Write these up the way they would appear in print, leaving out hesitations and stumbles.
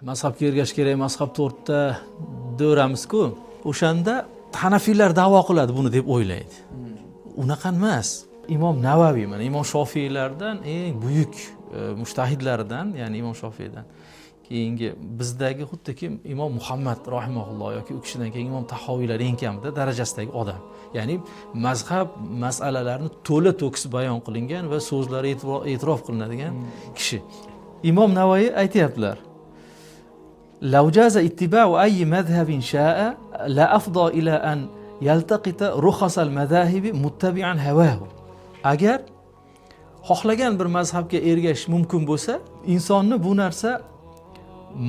mazhabga ergashish kerak, mazhab to'rtta deramizku. O'shanda Hanafiylar da'vo qiladi buni deb o'ylaydi. Unaqa emas. Imom Navaviy, mana Imom Shofiylardan eng buyuk mujtahidlaridan, ya'ni Imom Shofiydan keyingi bizdagi xuddiki Imom Muhammad rahimahulloh yoki u kishidan keyin Imom Tahoviylar eng kamida darajasidagi odam. Ya'ni mazhab masalalarini to'la to'kis bayon qilingan va so'zlari e'tirof qilinadigan kishi. Imom Navoiy aytayaptilar: "Law jaza ittiba'u ayyi madhhabin sha'a la afda ila an yaltaqita rukhas al-madahib muttabi'an hawahu." Agar xohlagan bir mazhabga ergashish mumkin bo'lsa, insonni bu narsa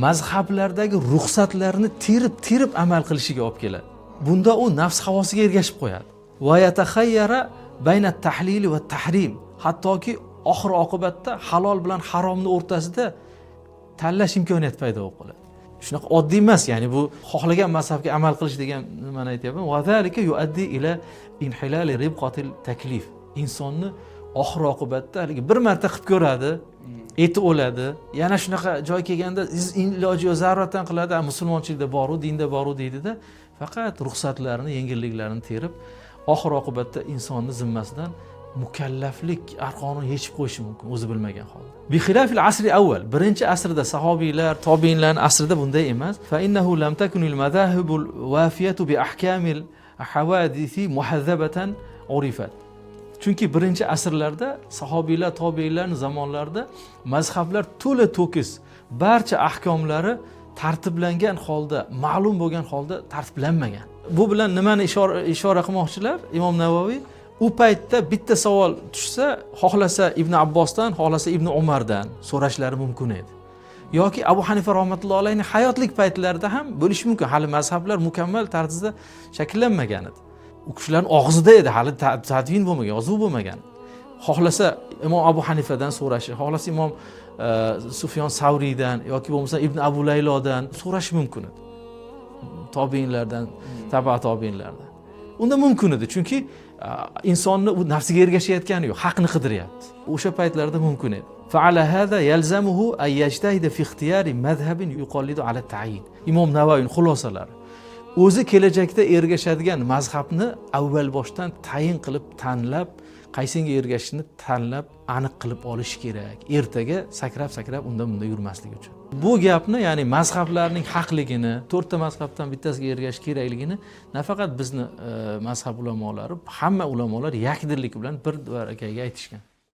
mazhablardagi ruxsatlarni terib amal qilishiga olib keladi. Bunda u nafs havosiga ergashib qo'yadi. Va yatakhayyara bayna at-tahlil va at-tahrim. Hattoki oxir oqibatda halol bilan haromni o'rtasida tanlash imkoniyati paydo bo'lib qoladi. Shunaqa oddiy emas, ya'ni bu xohlagan mazhabga amal qilish degan nimani aytyapman. Va zalika yuaddi ila inhilal ribqatil taklif. Insonni oxir oqibatda haligi bir marta qilib ko'radi, eti o'ladi. Yana shunaqa joy kelganda iloji yo'q zaruratdan qiladi, musulmonchilikda boru, dinda boru deydi-da, faqat ruxsatlarni, yengilliklarni terib, oxir oqibatda insonni zimmasidan mukallaflik arqonini yechib qo'yishi mumkin o'zi bilmagan holda. Bi xilafil asri avval, birinchi asrda sahobiylar, tobiinlar asrida bunday emas. Fa innahu lam takunil madahibul wafiyatu bi ahkamil hawadisi muhazzabatan urifat. Chunki birinchi asrlarda sahobiylar, tobiinlarning zamonlarida mazhablar to'la to'kis, barcha ahkomlari tartiblangan holda, ma'lum bo'lgan holda tartiblanmagan. Bu bilan nimani ishora qilmoqchilar? Imom Navoiy u paytda bitta savol tushsa, xohlasa Ibn Abbosdan, xohlasa Ibn Umardan so'rashlari mumkin edi. Yoki Abu Hanifa rahmatullohi alayhi hayotlik paytlarida ham bo'lishi mumkin. Hali mazhablar mukammal tarzda shakllanmagan edi. U kishilarning og'zida edi, hali tadvin bo'lmagan, yozuv bo'lmagan. Xohlasa Imom Abu Hanifadan so'rashi, xohlasa Imom Sufyon Savriydan yoki bo'lmasa Ibn Abu Laylodan so'rash mumkin edi. Tobiinlardan, taba tobiinlardan. Unda mumkin edi, chunki insonni u nafsiga ergashayotgani yo'q, haqni qidiryapti. O'sha paytlarda mumkin edi. Fa'ala hada yalzamuhu ay yajtahida fi ikhtiyari madhhabin yuqallidu ala ta'yin. Imom Navoiy xulosalari o'zi kelajakda ergashadigan mazhabni avval boshdan tayin qilib, tanlab, qaysinga ergashishni tanlab, aniq qilib olish kerak. Ertaga sakrab unda yurmaslik uchun. Bu gapni, ya'ni mazhablarning haqligini, to'rtta mazhabdan bittasiga ergashish kerakligini nafaqat bizni mazhab ulamolari, hamma ulamolar yakdillik bilan bir barakaga aytishgan.